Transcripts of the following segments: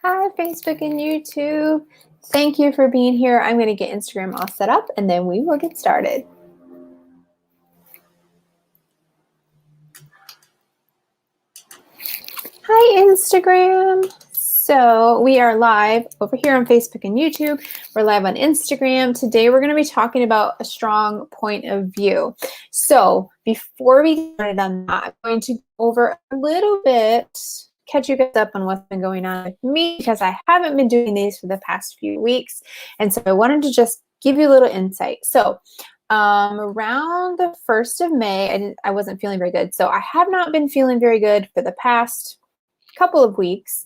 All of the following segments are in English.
Hi, Facebook and YouTube. Thank you for being here. I'm going to get Instagram all set up and then we will get started. Hi, Instagram. So we are live over here on Facebook and YouTube. We're live on Instagram. Today we're going to be talking about a strong point of view. So before we get started on that, I'm going to go over a little bit, catch you guys up on what's been going on with me because I haven't been doing these for the past few weeks. And so I wanted to just give you a little insight. So around the 1st of May, I wasn't feeling very good. So I have not been feeling very good for the past couple of weeks,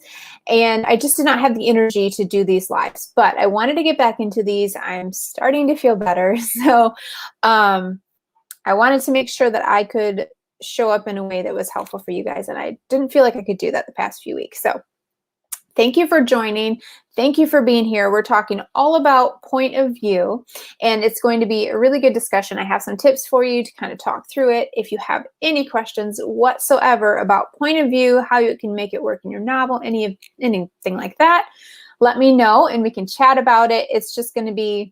and I just did not have the energy to do these lives, but I wanted to get back into these. I'm starting to feel better. So I wanted to make sure that I could show up in a way that was helpful for you guys, and I didn't feel like I could do that the past few weeks. So thank you for joining. Thank you for being here. We're talking all about point of view, and it's going to be a really good discussion. I have some tips for you to kind of talk through it. If you have any questions whatsoever about point of view, how you can make it work in your novel, anything like that, let me know and we can chat about it. It's just going to be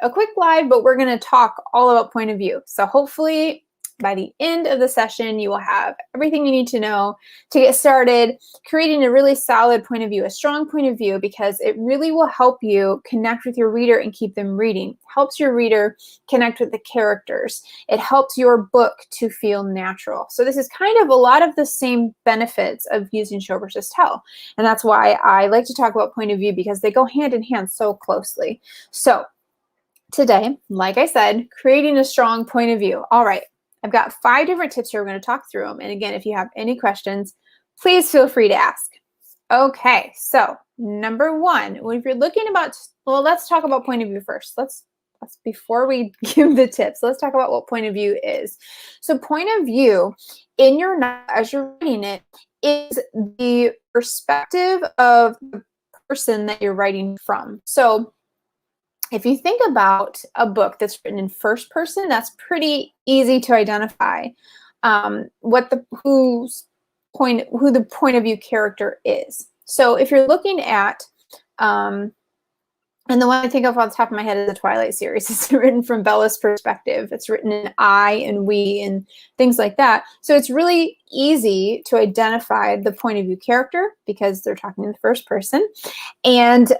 a quick live, but we're going to talk all about point of view. So hopefully by the end of the session, you will have everything you need to know to get started creating a really solid point of view, a strong point of view, because it really will help you connect with your reader and keep them reading. It helps your reader connect with the characters. It helps your book to feel natural. So this is kind of a lot of the same benefits of using show versus tell. And that's why I like to talk about point of view, because they go hand in hand so closely. So today, like I said, creating a strong point of view. All right. I've got 5 different tips here. We're going to talk through them. And again, if you have any questions, please feel free to ask. Okay, so number 1, if you're looking about, well, let's talk about point of view first. Let's before we give the tips, let's talk about what point of view is. So point of view in your novel, as you're reading it, is the perspective of the person that you're writing from. So if you think about a book that's written in first person, that's pretty easy to identify who the point of view character is. So if you're looking at, and the one I think of off the top of my head is the Twilight series. It's written from Bella's perspective. It's written in I and we and things like that. So it's really easy to identify the point of view character because they're talking in the first person. And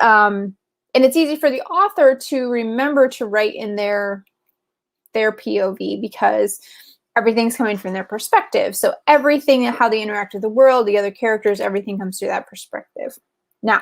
it's easy for the author to remember to write in their POV because everything's coming from their perspective. So everything, how they interact with the world, the other characters, everything comes through that perspective. Now,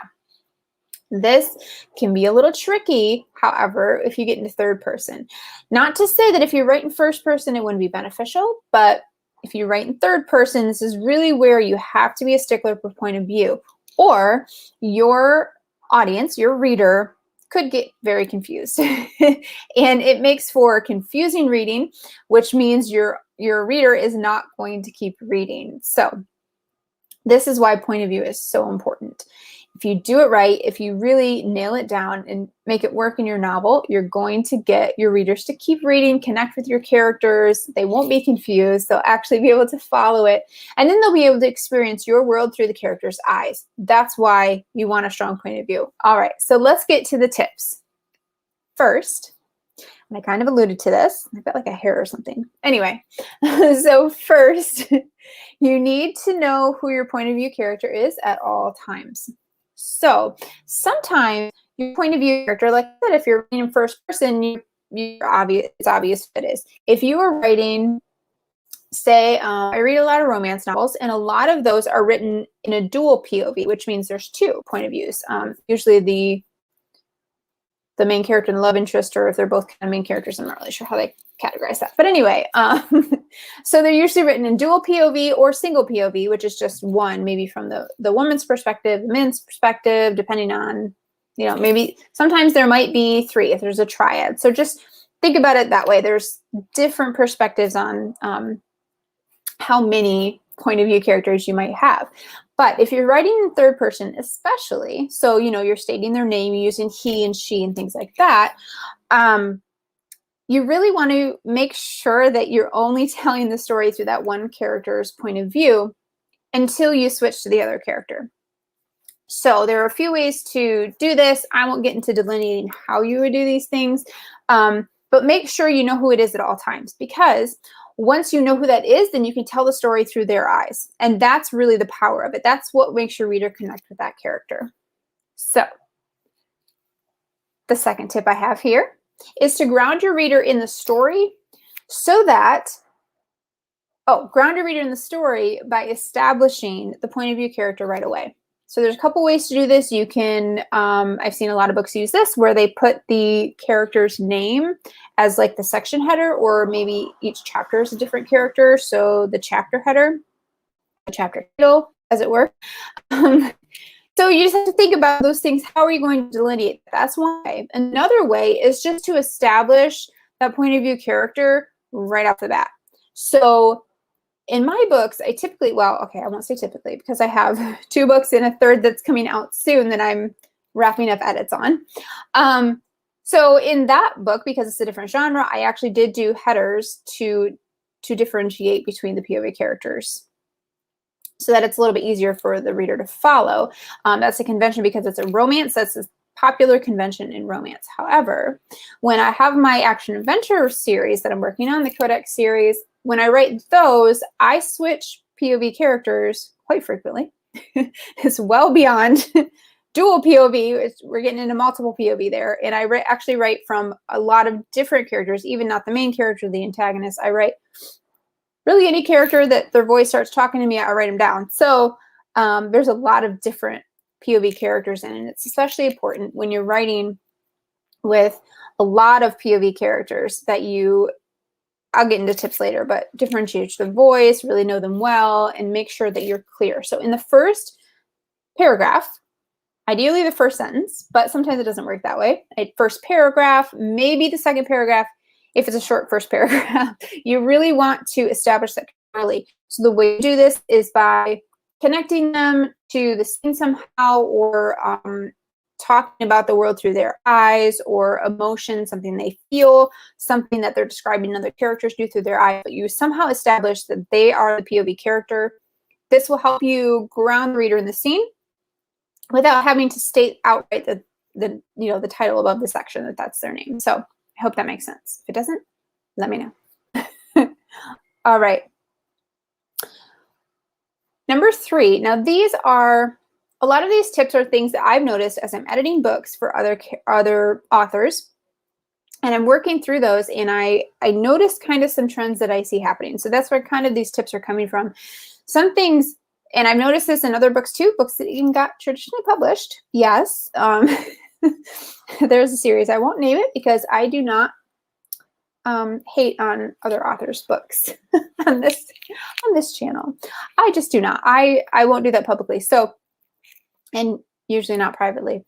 this can be a little tricky, however, if you get into third person. Not to say that if you write in first person, it wouldn't be beneficial, but if you write in third person, this is really where you have to be a stickler for point of view, or your audience, your reader, could get very confused. And it makes for confusing reading, which means your reader is not going to keep reading. So this is why point of view is so important. If you do it right, if you really nail it down and make it work in your novel, you're going to get your readers to keep reading, connect with your characters. They won't be confused. They'll actually be able to follow it. And then they'll be able to experience your world through the character's eyes. That's why you want a strong point of view. All right, so let's get to the tips. First, and I kind of alluded to this. I've got like a hair or something. Anyway, so first, you need to know who your point of view character is at all times. So sometimes your point of view character, like I said, if you're writing in first person, it's obvious what it is. If you are writing, say, I read a lot of romance novels, and a lot of those are written in a dual POV, which means there's 2 point of views. Usually the main character and the love interest, or if they're both kind of main characters, I'm not really sure how they categorize that. But anyway, so they're usually written in dual POV or single POV, which is just one, maybe from the woman's perspective, the men's perspective, depending on, maybe sometimes there might be 3 if there's a triad. So just think about it that way. There's different perspectives on how many point of view characters you might have. But if you're writing in third person, especially, so, you're stating their name, using he and she and things like that, you really want to make sure that you're only telling the story through that one character's point of view until you switch to the other character. So there are a few ways to do this. I won't get into delineating how you would do these things, but make sure you know who it is at all times, because once you know who that is, then you can tell the story through their eyes. And that's really the power of it. That's what makes your reader connect with that character. So the second tip I have here is to ground your reader in the story so that, ground your reader in the story by establishing the point of view character right away. So there's a couple ways to do this. You can, I've seen a lot of books use this where they put the character's name as like the section header, or maybe each chapter is a different character. So the chapter header, the chapter title, as it were. So you just have to think about those things. How are you going to delineate? That's one way. Another way is just to establish that point of view character right off the bat. So in my books, I typically, well, okay, I won't say typically because I have 2 books and a third that's coming out soon that I'm wrapping up edits on. So in that book, because it's a different genre, I actually did do headers to differentiate between the POV characters so that it's a little bit easier for the reader to follow. That's a convention because it's a romance. That's a popular convention in romance. However, when I have my action adventure series that I'm working on, the Codex series, when I write those, I switch POV characters quite frequently. It's well beyond dual POV. We're getting into multiple POV there. And I actually write from a lot of different characters, even not the main character, the antagonist. I write really any character that their voice starts talking to me, I write them down. So there's a lot of different POV characters in it. And it's especially important when you're writing with a lot of POV characters that you, I'll get into tips later, but differentiate the voice, really know them well, and make sure that you're clear. So in the first paragraph, ideally the first sentence, but sometimes it doesn't work that way. First paragraph, maybe the second paragraph, if it's a short first paragraph, you really want to establish that early. So the way you do this is by connecting them to the scene somehow, or talking about the world through their eyes, or emotion, something they feel, something that they're describing other characters do through their eyes. But you somehow establish that they are the POV character. This will help you ground the reader in the scene without having to state outright the title above the section that that's their name. So I hope that makes sense. If it doesn't, let me know. All right. Number 3. Now these are, a lot of these tips are things that I've noticed as I'm editing books for other authors. And I'm working through those, and I noticed kind of some trends that I see happening. So that's where kind of these tips are coming from. Some things, and I've noticed this in other books too, books that even got traditionally published. Yes. There's a series, I won't name it because I do not hate on other authors' books on this channel. I just do not. I won't do that publicly. So, and usually not privately.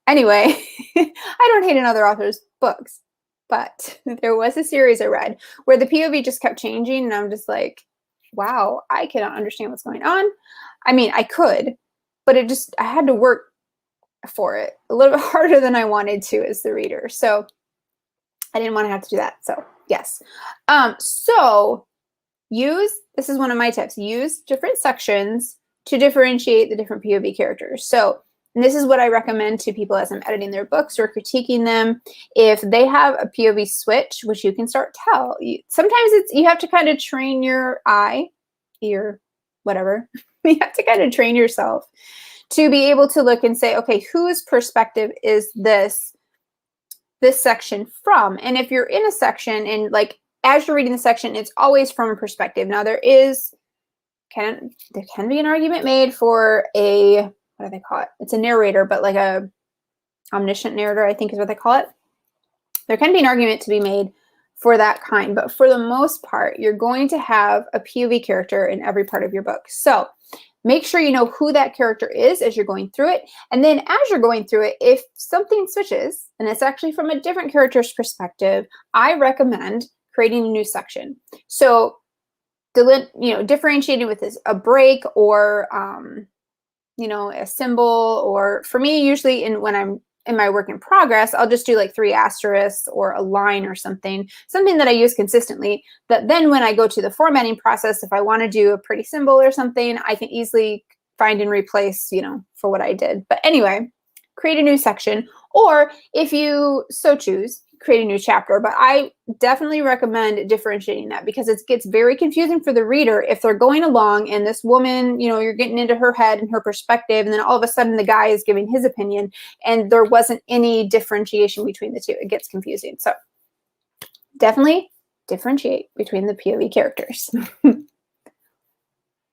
Anyway, I don't hate on other authors' books, but there was a series I read where the POV just kept changing, and I'm just like, wow, I cannot understand what's going on. I mean, I could, but I had to work for it a little bit harder than I wanted to as the reader. So I didn't want to have to do that. So yes. So this is one of my tips, use different sections to differentiate the different POV characters. So, and this is what I recommend to people as I'm editing their books or critiquing them. If they have a POV switch, which you can start tell, sometimes you have to kind of train your eye, ear, whatever. You have to kind of train yourself to be able to look and say, okay, whose perspective is this section from? And if you're in a section and like as you're reading the section, it's always from a perspective. Now there can be an argument made for what do they call it? It's a narrator, but like a omniscient narrator, I think is what they call it. There can be an argument to be made for that kind, but for the most part, you're going to have a POV character in every part of your book. So make sure you know who that character is as you're going through it. And then as you're going through it, if something switches and it's actually from a different character's perspective, I recommend creating a new section. So differentiating with a break or a symbol, or for me, usually when I'm in my work in progress, I'll just do like 3 asterisks or a line or something that I use consistently, that then when I go to the formatting process, if I want to do a pretty symbol or something, I can easily find and replace, for what I did. But anyway, create a new section, or if you so choose, create a new chapter. But I definitely recommend differentiating that, because it gets very confusing for the reader if they're going along and this woman, you're getting into her head and her perspective, and then all of a sudden the guy is giving his opinion and there wasn't any differentiation between the two. It gets confusing. So definitely differentiate between the POV characters.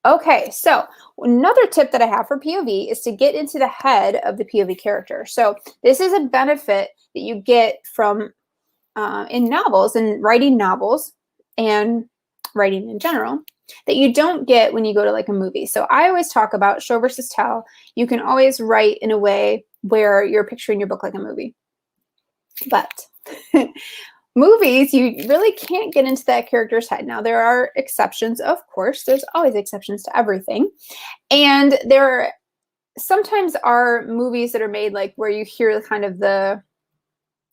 Okay, so another tip that I have for POV is to get into the head of the POV character. So this is a benefit that you get from in novels and writing novels and writing in general that you don't get when you go to like a movie. So I always talk about show versus tell. You can always write in a way where you're picturing your book like a movie. But movies, you really can't get into that character's head. Now, there are exceptions, of course. There's always exceptions to everything. And there sometimes are movies that are made like where you hear kind of the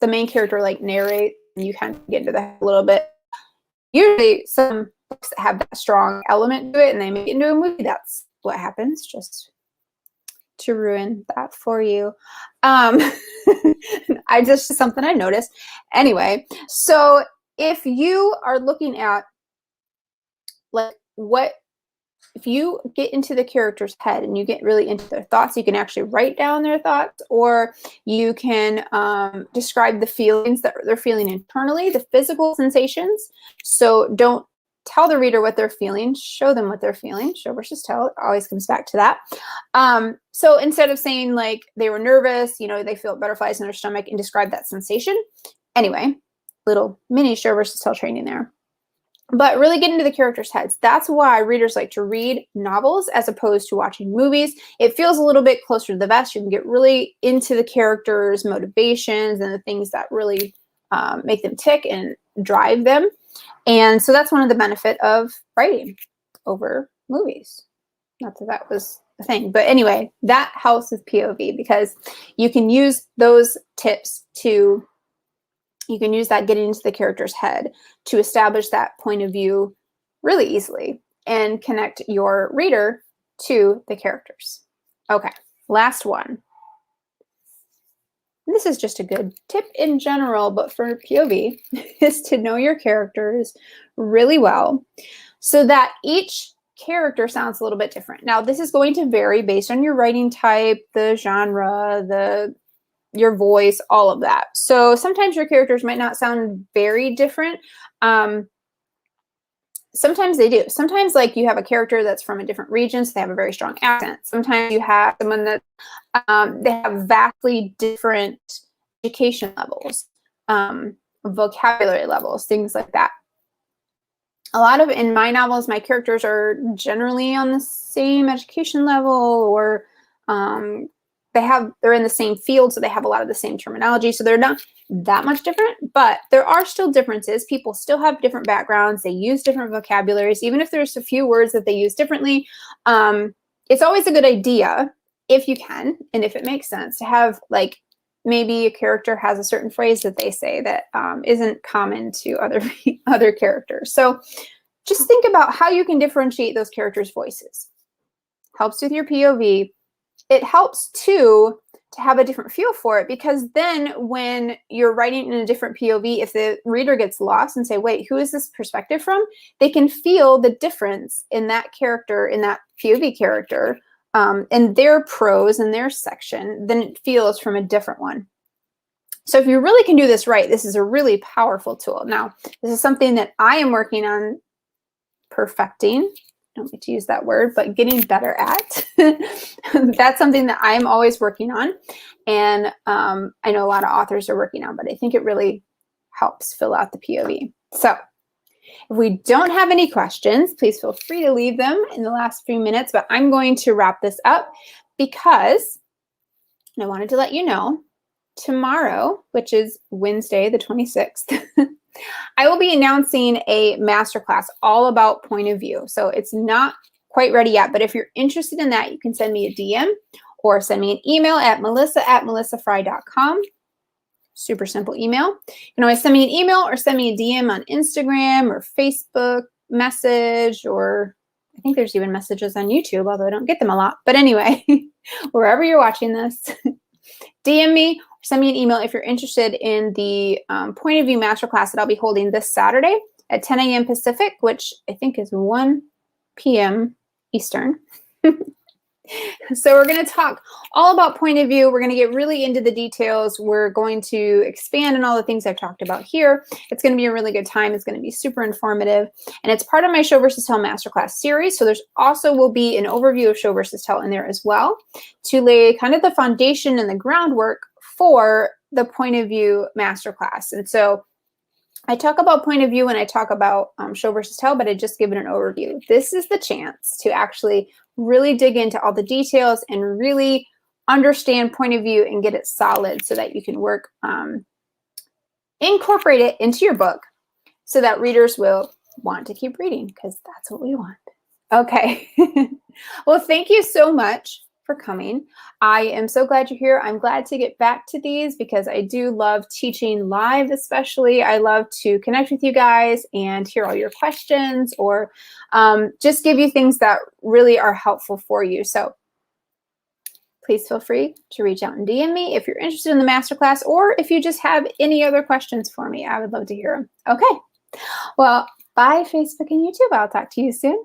main character like narrate, and you kind of get into the head a little bit. Usually some books that have that strong element to it and they make it into a movie, that's what happens, just to ruin that for you. Just something I noticed. Anyway, so if you are looking at like if you get into the character's head and you get really into their thoughts, you can actually write down their thoughts, or you can describe the feelings that they're feeling internally, the physical sensations. So don't tell the reader what they're feeling, show them what they're feeling. Show versus tell, it always comes back to that. So instead of saying like they were nervous, they feel butterflies in their stomach, and describe that sensation. Anyway, little mini show versus tell training there. But really get into the characters' heads. That's why readers like to read novels as opposed to watching movies. It feels a little bit closer to the vest. You can get really into the characters' motivations and the things that really make them tick and drive them. And so that's one of the benefit of writing over movies. Not that that was a thing, but anyway, that helps with POV, because you can use those tips you can use that getting into the character's head to establish that point of view really easily and connect your reader to the characters. Okay, last one. This is just a good tip in general, but for POV, is to know your characters really well so that each character sounds a little bit different. Now, this is going to vary based on your writing type, the genre, your voice, all of that. So sometimes your characters might not sound very different. Sometimes they do. Sometimes like you have a character that's from a different region, so they have a very strong accent. Sometimes you have someone that they have vastly different education levels, vocabulary levels, things like that. A lot of, in my novels, my characters are generally on the same education level, or they're in the same field, so they have a lot of the same terminology. So they're not that much different, but there are still differences. People still have different backgrounds. They use different vocabularies, even if there's a few words that they use differently. It's always a good idea, if you can, and if it makes sense, to have like maybe a character has a certain phrase that they say that isn't common to other characters. So just think about how you can differentiate those characters' voices. Helps with your POV. It helps too to have a different feel for it, because then when you're writing in a different POV, if the reader gets lost and say, wait, who is this perspective from? They can feel the difference in that character, in that POV character, and their prose and their section than it feels from a different one. So if you really can do this right, this is a really powerful tool. Now, this is something that I am working on perfecting. I don't like to use that word, but getting better at. That's something that I'm always working on. And I know a lot of authors are working on, but I think it really helps fill out the POV. So if we don't have any questions, please feel free to leave them in the last few minutes, but I'm going to wrap this up because I wanted to let you know tomorrow, which is Wednesday, the 26th, I will be announcing a masterclass all about point of view. So it's not quite ready yet, but if you're interested in that, you can send me a DM or send me an email at melissa@melissafry.com. Super simple email. You can always send me an email or send me a DM on Instagram or Facebook message or I think there's even messages on YouTube, although I don't get them a lot. But anyway, wherever you're watching this, DM me or send me an email if you're interested in the Point of View Masterclass that I'll be holding this Saturday at 10 a.m. Pacific, which I think is 1 p.m. Eastern. So we're going to talk all about point of view. We're going to get really into the details. We're going to expand on all the things I've talked about here. It's going to be a really good time. It's going to be super informative. And it's part of my Show versus Tell Masterclass series. So there's also will be an overview of Show versus Tell in there as well to lay kind of the foundation and the groundwork for the Point of View Masterclass. And so I talk about point of view when I talk about Show versus Tell, but I just give it an overview. This is the chance to actually really dig into all the details and really understand point of view and get it solid so that you can work, incorporate it into your book so that readers will want to keep reading, because that's what we want. Okay. Well, thank you so much for coming. I am so glad you're here. I'm glad to get back to these because I do love teaching live, especially. I love to connect with you guys and hear all your questions or just give you things that really are helpful for you. So please feel free to reach out and DM me if you're interested in the masterclass, or if you just have any other questions for me. I would love to hear them. Okay. Well, bye, Facebook and YouTube. I'll talk to you soon.